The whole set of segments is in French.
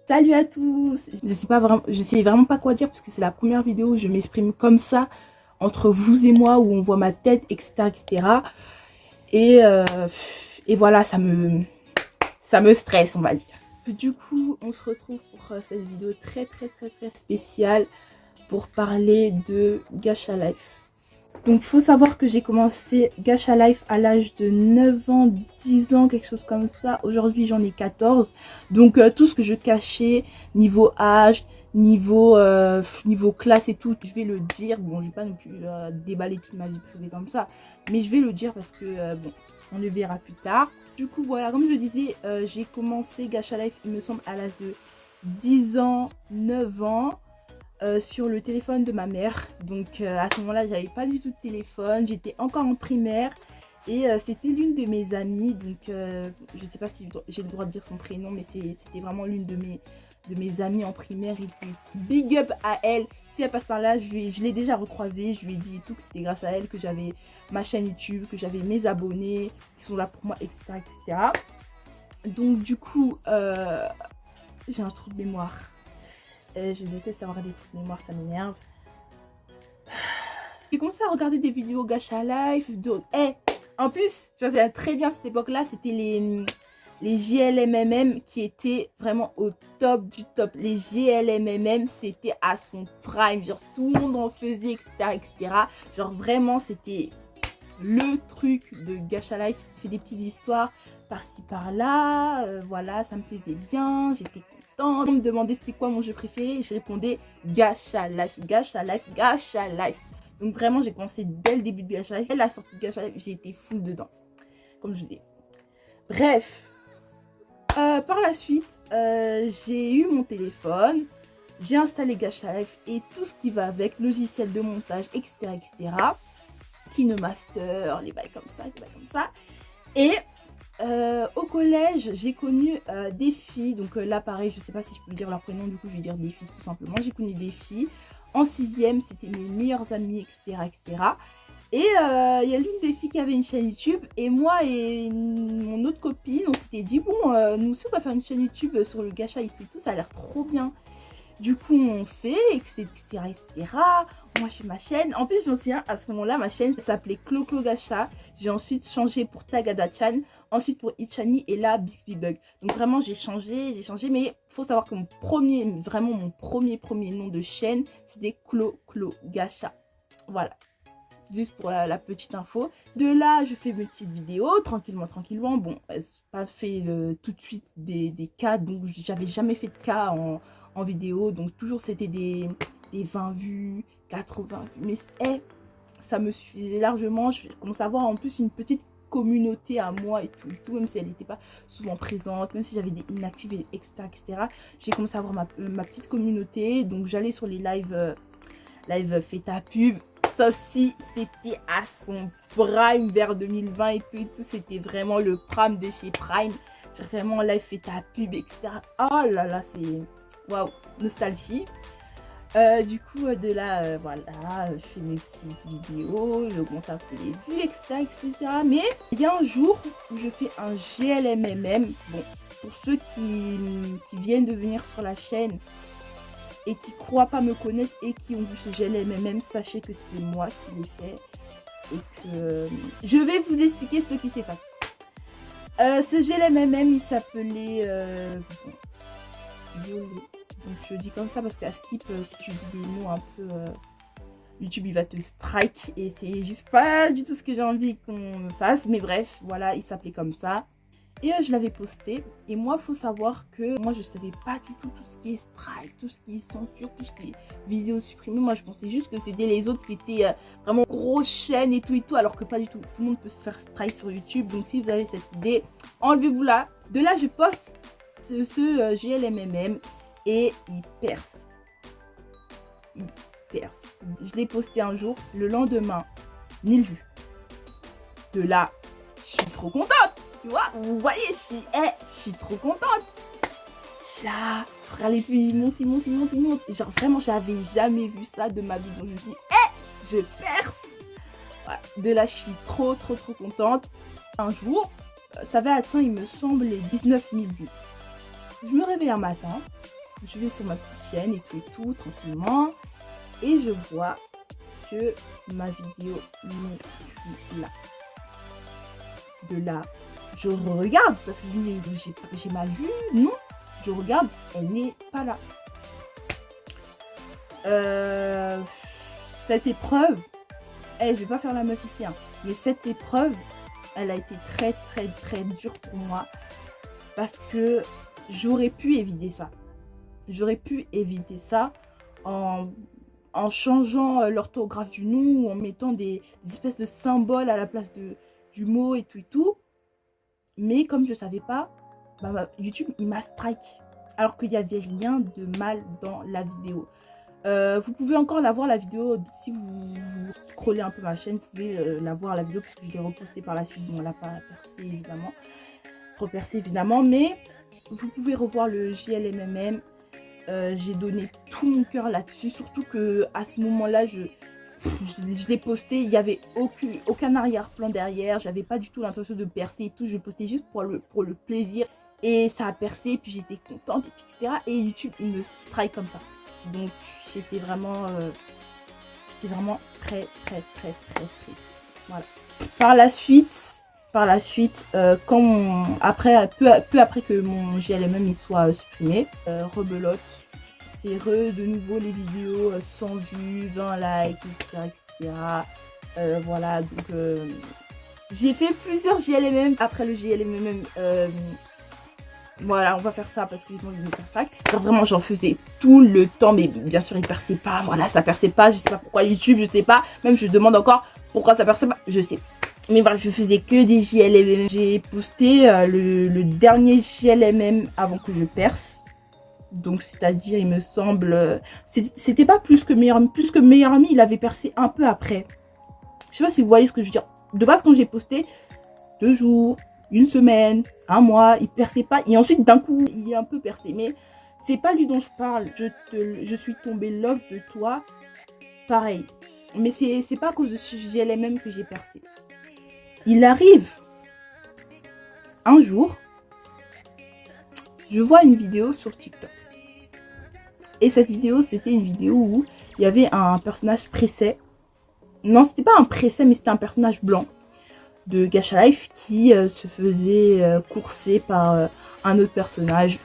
Salut à tous. Je sais vraiment pas quoi dire parce que c'est la première vidéo où je m'exprime comme ça entre vous et moi, où on voit ma tête, etc., etc. Et, euh, et voilà, ça me stresse, on va dire. Du coup, on se retrouve pour cette vidéo très spéciale pour parler de Gacha Life. Donc, faut savoir que j'ai commencé Gacha Life à l'âge de 9 ans, 10 ans, quelque chose comme ça. Aujourd'hui, j'en ai 14. Donc, tout ce que je cachais, niveau âge, niveau classe et tout, je vais le dire. Bon, je vais pas non plus déballer toute ma vie privée comme ça. Mais je vais le dire parce que, bon, on le verra plus tard. Du coup, voilà, comme je disais, j'ai commencé Gacha Life, il me semble, à l'âge de 10 ans, 9 ans. Sur le téléphone de ma mère. Donc à ce moment-là, j'avais pas du tout de téléphone, j'étais encore en primaire et c'était l'une de mes amies. Donc je sais pas si j'ai le droit de dire son prénom, mais c'était vraiment l'une de mes amies en primaire. Et puis big up à elle. Si elle passe par là, je l'ai déjà recroisée, je lui ai dit tout que c'était grâce à elle que j'avais ma chaîne YouTube, que j'avais mes abonnés qui sont là pour moi, etc. etc. Donc du coup, j'ai un trou de mémoire. Je déteste avoir des trucs de mémoire, ça m'énerve. J'ai commencé à regarder des vidéos Gacha Life. En plus, je faisais très bien cette époque-là, c'était les JLMMM qui étaient vraiment au top du top. Les JLMMM, c'était à son prime. Genre, tout le monde en faisait, etc. etc. Genre, vraiment, c'était le truc de Gacha Life. Fait des petites histoires par-ci par-là. Voilà, ça me plaisait bien. J'étais on me demandait c'était quoi mon jeu préféré, je répondais Gacha Life, Gacha Life, Gacha Life. Donc vraiment j'ai commencé dès le début de Gacha Life. Et la sortie de Gacha Life, j'ai été full dedans, comme je dis. Bref, par la suite, j'ai eu mon téléphone, j'ai installé Gacha Life et tout ce qui va avec, logiciel de montage, etc. etc. KinoMaster, les bails comme ça, Et au collège, j'ai connu des filles. Donc là, pareil, je sais pas si je peux dire leur prénom, du coup, je vais dire des filles tout simplement. J'ai connu des filles. En 6e, c'était mes meilleures amies, etc. etc. Et il y a l'une des filles qui avait une chaîne YouTube. Et moi et mon autre copine, on s'était dit, bon, nous aussi, on va faire une chaîne YouTube sur le gacha et tout. Ça a l'air trop bien. Du coup, on fait, etc. etc. Moi, je fais ma chaîne. En plus, je me souviens, à ce moment-là, ma chaîne s'appelait Clo Gacha. J'ai ensuite changé pour Tagada-chan, ensuite pour Ichani et là, Bixby Bug. Donc vraiment, j'ai changé. Mais il faut savoir que mon premier nom de chaîne, c'était Clo Gacha. Voilà. Juste pour la petite info. De là, je fais mes petites vidéos, tranquillement. Bon, pas fait tout de suite des cas, donc j'avais jamais fait de cas en vidéo. Donc toujours, c'était des 20 vues, 80 vues. Mais ça me suffisait largement. Je commence à avoir en plus une petite communauté à moi et tout, même si elle n'était pas souvent présente, même si j'avais des inactives, etc. etc. J'ai commencé à avoir ma petite communauté. Donc j'allais sur les live fait ta pub. Ça aussi, c'était à son prime vers 2020 et tout. C'était vraiment le prime de chez Prime. J'ai vraiment live fait ta pub, etc. Oh là là, c'est waouh, nostalgie. Du coup, de là, voilà, je fais mes petites vidéos, j'augmente un peu les vues, etc., etc. Mais il y a un jour où je fais un GLMMM. Bon, pour ceux qui viennent de venir sur la chaîne et qui croient pas me connaître et qui ont vu ce GLMMM, sachez que c'est moi qui l'ai fait et que je vais vous expliquer ce qui s'est passé. Ce GLMMM, il s'appelait Violet. Donc je dis comme ça parce qu'à Skip, si tu dis des mots un peu, YouTube il va te strike et c'est juste pas du tout ce que j'ai envie qu'on me fasse. Mais bref, voilà, il s'appelait comme ça. Et je l'avais posté. Et moi, faut savoir que moi, je savais pas du tout ce qui est strike, tout ce qui est censure, tout ce qui est vidéo supprimée. Moi, je pensais juste que c'était les autres qui étaient vraiment grosses chaînes et tout, alors que pas du tout. Tout le monde peut se faire strike sur YouTube. Donc, si vous avez cette idée, enlevez-vous là. De là, je poste ce GLMMM et il perce. Il perce. Je l'ai posté un jour. Le lendemain, 1000 vues. De là, je suis trop contente. Tu vois, vous voyez, je suis trop contente. Là, frère, les vues, ils montent. Genre, vraiment, j'avais jamais vu ça de ma vie. Donc, je me dis, je perce. Ouais. De là, je suis trop contente. Un jour, ça avait atteint, il me semble, les 19 000 vues. Je me réveille un matin. Je vais sur ma petite chaîne et tout, tranquillement. Et je vois que ma vidéo n'est plus là. De là, je regarde parce que j'ai mal vu. Non, je regarde, elle n'est pas là. Cette épreuve, je vais pas faire la meuf ici, hein, mais cette épreuve, elle a été très très très dure pour moi parce que j'aurais pu éviter ça. J'aurais pu éviter ça en changeant l'orthographe du nom ou en mettant des espèces de symboles à la place du mot et tout. Mais comme je ne savais pas, YouTube il m'a strike. Alors qu'il n'y avait rien de mal dans la vidéo. Vous pouvez encore la voir la vidéo si vous scrollez un peu ma chaîne. Vous pouvez la voir la vidéo parce que je l'ai repostée par la suite. Bon, elle n'a pas repercé évidemment. Mais vous pouvez revoir le JLMMM. J'ai donné tout mon cœur là-dessus, surtout que à ce moment-là, je l'ai posté, il n'y avait aucun arrière-plan derrière, j'avais pas du tout l'intention de percer et tout, je postais juste pour le plaisir et ça a percé, puis j'étais contente, et puis etc. Et YouTube, il me strike comme ça. Donc j'étais vraiment très triste. Voilà. Par la suite, quand peu après que mon JLMM il soit supprimé, rebelote, c'est de nouveau les vidéos 100 vues, 20 likes, etc. Voilà, donc j'ai fait plusieurs JLMM après le JLMM. Voilà, on va faire ça parce que j'ai envie de me faire stack. Vraiment, j'en faisais tout le temps, mais bien sûr, il perçait pas. Voilà, ça perçait pas. Je sais pas pourquoi YouTube, je sais pas. Même je demande encore pourquoi ça perçait pas. Je sais. Mais bref, je faisais que des JLMM. J'ai posté le dernier JLMM avant que je perce. Donc, c'est-à-dire, il me semble... C'était pas plus que meilleur ami. Plus que meilleur ami, il avait percé un peu après. Je sais pas si vous voyez ce que je veux dire. De base, quand j'ai posté, 2 jours, 1 semaine, 1 mois, il perçait pas. Et ensuite, d'un coup, il est un peu percé. Mais c'est pas lui dont je parle. Je suis tombée love de toi. Pareil. Mais c'est pas à cause de ce JLMM que j'ai percé. Il arrive un jour, je vois une vidéo sur TikTok. Et cette vidéo, c'était une vidéo où il y avait un personnage preset. Non, c'était pas un preset, mais c'était un personnage blanc de Gacha Life qui se faisait courser par un autre personnage.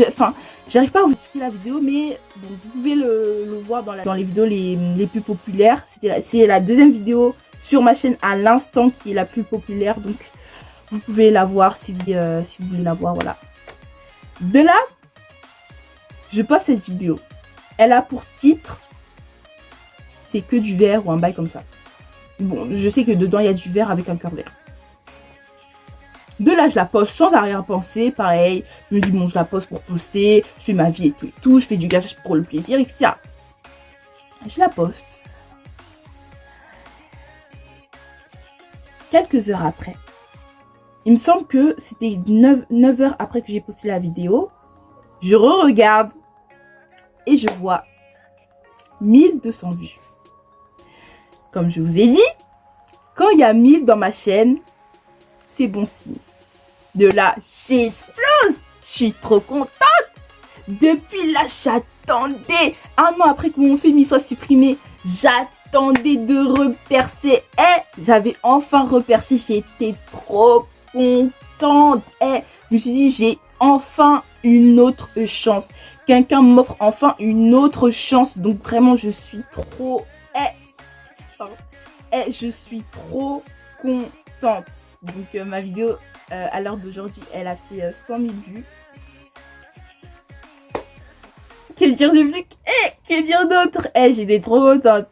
Enfin, j'arrive pas à vous expliquer la vidéo, mais bon, vous pouvez le voir dans les vidéos les plus populaires. C'est la deuxième vidéo sur ma chaîne à l'instant qui est la plus populaire. Donc, vous pouvez la voir si vous voulez la voir, voilà. De là, je poste cette vidéo. Elle a pour titre, c'est que du vert ou un bail comme ça. Bon, je sais que dedans, il y a du vert avec un cœur vert. De là, je la poste sans arrière-pensée. Pareil, je me dis, bon, je la poste pour poster. Je fais ma vie et tout. Je fais du gâchage pour le plaisir, etc. Je la poste. Quelques heures après, il me semble que c'était 9 heures après que j'ai posté la vidéo. Je re-regarde et je vois 1200 vues. Comme je vous ai dit, quand il y a 1000 dans ma chaîne, c'est bon signe. De là, j'explose. Je suis trop contente. Depuis là, j'attendais. 1 an après que mon film soit supprimé, j'attendais de repercer. J'avais enfin repercé. J'étais trop contente. Je me suis dit, j'ai enfin une autre chance. Quelqu'un m'offre enfin une autre chance. Donc vraiment, je suis trop... je suis trop contente. Donc ma vidéo, à l'heure d'aujourd'hui, elle a fait 100 000 vues. Que dire de plus? Que dire d'autre? J'étais trop contente.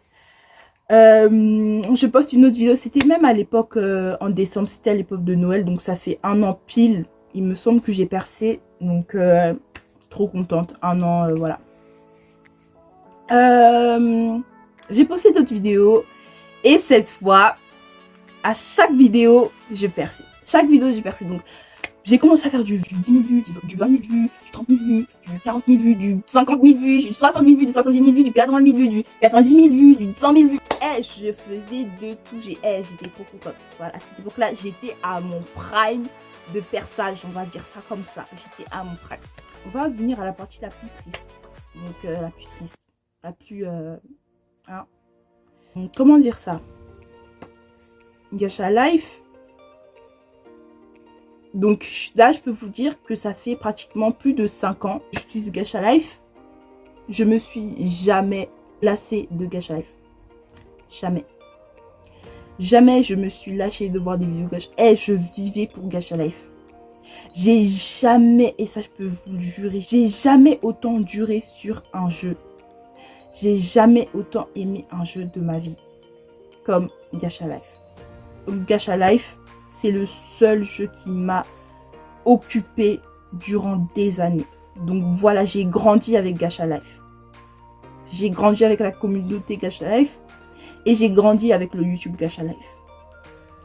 Je poste une autre vidéo. C'était même à l'époque, en décembre. C'était à l'époque de Noël. Donc ça fait 1 an pile. Il me semble que j'ai percé. Donc trop contente. 1 an, voilà. J'ai posté d'autres vidéos. Et cette fois, à chaque vidéo, je perçais. Chaque vidéo, j'ai percé. Donc, j'ai commencé à faire du 10 000 vues, du 20 000 vues, du 30 000 vues, du 40 000 vues, du 50 000 vues, du 60 000 vues, du 70 000 vues, du 80 000 vues, du 90 000 vues, du 100 000 vues. Je faisais de tout. J'étais trop contente. Voilà, à cette époque-là, j'étais à mon prime. de perçage, on va dire ça comme ça. J'étais à mon prime. On va venir à la partie la plus triste. Donc la plus triste, la plus... hein. Donc, comment dire ça? Gacha Life. Donc là, je peux vous dire que ça fait pratiquement plus de 5 ans que j'utilise Gacha Life. Je me suis jamais lassée de Gacha Life. Jamais. Jamais je me suis lâchée de voir des vidéos Gacha. Et je vivais pour Gacha Life. J'ai jamais, et ça je peux vous le jurer, j'ai jamais autant duré sur un jeu. J'ai jamais autant aimé un jeu de ma vie comme Gacha Life. Gacha Life, c'est le seul jeu qui m'a occupé durant des années. Donc voilà, j'ai grandi avec Gacha Life. J'ai grandi avec la communauté Gacha Life et j'ai grandi avec le YouTube Gacha Life.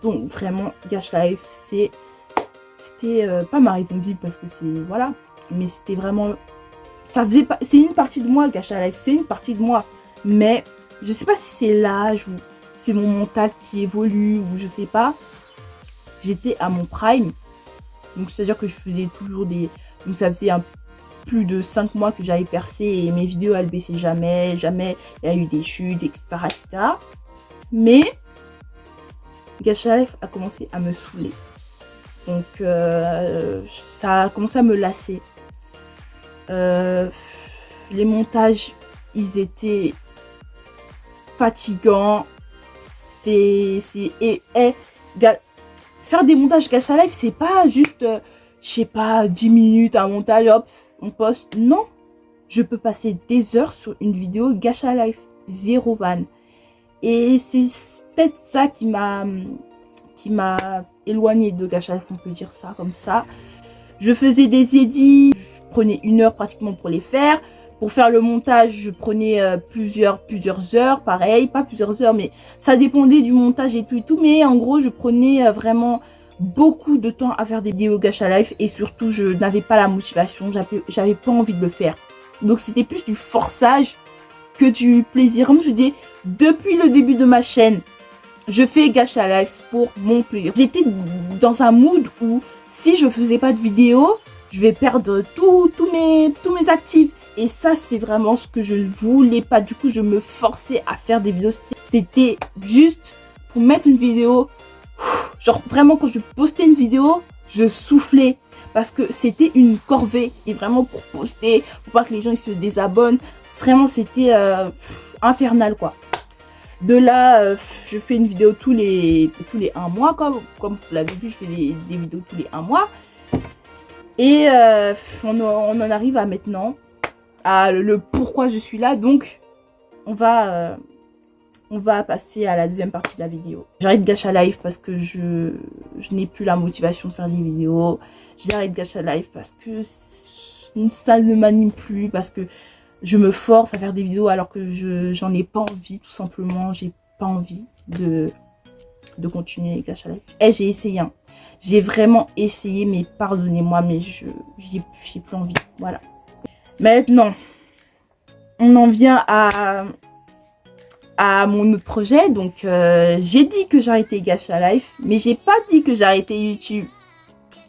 Donc vraiment, Gacha Life, c'était pas ma raison de vivre parce que c'est voilà, mais c'était vraiment, ça faisait pas, c'est une partie de moi Gacha Life, c'est une partie de moi, mais je sais pas si c'est l'âge ou c'est mon mental qui évolue ou je sais pas. J'étais à mon prime, donc c'est à dire que je faisais toujours des, donc ça faisait plus de 5 mois que j'avais percé et mes vidéos elles baissaient jamais, il y a eu des chutes, etc. Mais Gacha Life a commencé à me saouler. Donc ça a commencé à me lasser. Les montages, ils étaient fatigants. Faire des montages Gacha Life, c'est pas juste, je sais pas, 10 minutes un montage, hop, on poste. Non, je peux passer des heures sur une vidéo Gacha Life, zéro van. Et c'est peut-être ça qui m'a éloignée de Gacha Life, on peut dire ça comme ça. Je faisais des edits, je prenais 1 heure pratiquement pour les faire. Pour faire le montage, je prenais plusieurs heures, pareil, pas plusieurs heures, mais ça dépendait du montage et tout. Mais en gros, je prenais vraiment beaucoup de temps à faire des vidéos Gacha Life et surtout, je n'avais pas la motivation, j'avais pas envie de le faire. Donc, c'était plus du forçage que du plaisir. Comme je dis, depuis le début de ma chaîne, je fais Gacha Life pour mon plaisir. J'étais dans un mood où si je faisais pas de vidéo, je vais perdre tous mes actifs. Et ça, c'est vraiment ce que je ne voulais pas. Du coup, je me forçais à faire des vidéos. C'était juste pour mettre une vidéo. Genre, vraiment, quand je postais une vidéo, je soufflais. Parce que c'était une corvée. Et vraiment, pour poster, pour pas que les gens ils se désabonnent. Vraiment, c'était infernal, quoi. De là, je fais une vidéo tous les 1 mois. Comme vous l'avez vu, je fais des vidéos tous les 1 mois. Et on en arrive à maintenant. Le pourquoi je suis là. Donc on va passer à la deuxième partie de la vidéo. J'arrête Gacha Life parce que je n'ai plus la motivation de faire des vidéos. J'arrête Gacha Life parce que ça ne m'anime plus, parce que je me force à faire des vidéos alors que j'en ai pas envie, tout simplement. J'ai pas envie de continuer Gacha Life. Et j'ai essayé, hein. J'ai vraiment essayé, mais pardonnez-moi, mais j'ai plus envie. Voilà. Maintenant, on en vient à mon autre projet. Donc, j'ai dit que j'arrêtais Gacha Life, mais j'ai pas dit que j'arrêtais YouTube.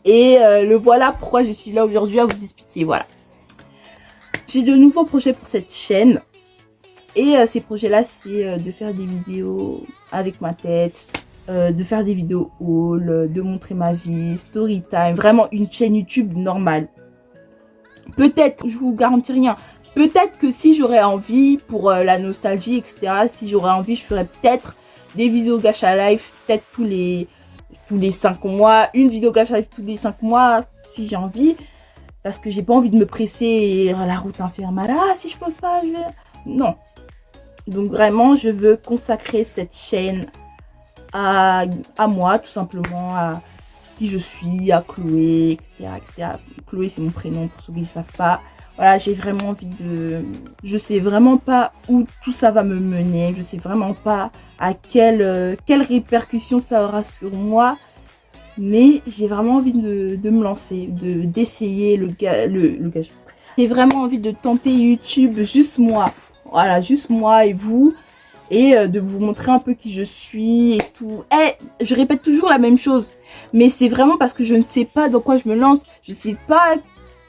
Et le voilà pourquoi je suis là aujourd'hui à vous expliquer. Voilà. J'ai de nouveaux projets pour cette chaîne. Et ces projets-là, c'est de faire des vidéos avec ma tête, de faire des vidéos haul, de montrer ma vie, story time. Vraiment une chaîne YouTube normale. Peut-être, je vous garantis rien, peut-être que si j'aurais envie, pour la nostalgie, etc., si j'aurais envie, je ferais peut-être des vidéos Gacha Life, peut-être tous les 5 mois, une vidéo Gacha Life tous les 5 mois, si j'ai envie, parce que j'ai pas envie de me presser et la route infernale, ah, si je pose pas, je vais... Non. Donc vraiment, je veux consacrer cette chaîne à moi, tout simplement, à qui je suis, à Chloé, etc. Chloé, c'est mon prénom pour ceux qui ne savent pas. Voilà, j'ai vraiment envie de... Je sais vraiment pas où tout ça va me mener. Je sais vraiment pas à quelle répercussion ça aura sur moi. Mais j'ai vraiment envie de me lancer, d'essayer le gage. J'ai vraiment envie de tenter YouTube, juste moi. Voilà, juste moi et vous. et de vous montrer un peu qui je suis et tout. Je répète toujours la même chose, mais c'est vraiment parce que je ne sais pas dans quoi je me lance, je sais pas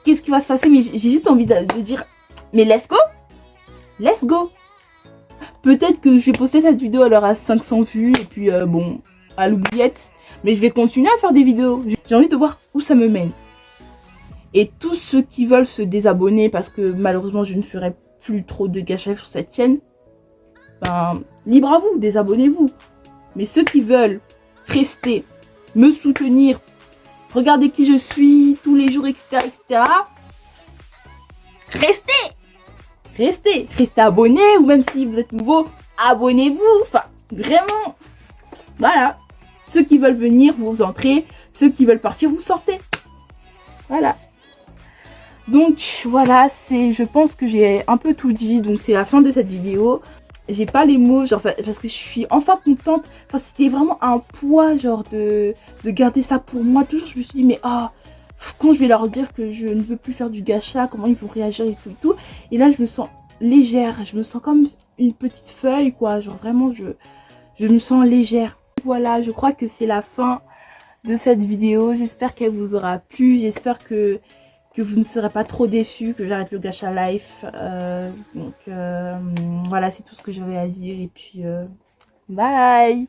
qu'est-ce qui va se passer, mais j'ai juste envie de dire, mais let's go, let's go. Peut-être que je vais poster cette vidéo, elle aura 500 vues, et puis bon, à l'oubliette, mais je vais continuer à faire des vidéos. J'ai envie de voir où ça me mène. Et tous ceux qui veulent se désabonner, parce que malheureusement je ne ferai plus trop de gacha sur cette chaîne, ben, libre à vous, désabonnez-vous. Mais ceux qui veulent rester, me soutenir, regarder qui je suis tous les jours, etc., etc., restez abonnés, ou même si vous êtes nouveau, abonnez-vous. Enfin, vraiment, voilà. Ceux qui veulent venir, vous entrez. Ceux qui veulent partir, vous sortez. Voilà. Donc voilà, je pense que j'ai un peu tout dit. Donc c'est la fin de cette vidéo. J'ai pas les mots, genre, parce que je suis enfin contente. Enfin, c'était vraiment un poids, genre, de garder ça pour moi. Toujours, je me suis dit, mais quand je vais leur dire que je ne veux plus faire du gacha, comment ils vont réagir et tout et tout. Et là, je me sens légère. Je me sens comme une petite feuille, quoi. Genre, vraiment, je me sens légère. Voilà, je crois que c'est la fin de cette vidéo. J'espère qu'elle vous aura plu. J'espère que vous ne serez pas trop déçus que j'arrête le gacha life. Donc voilà, c'est tout ce que j'avais à dire. Et puis bye.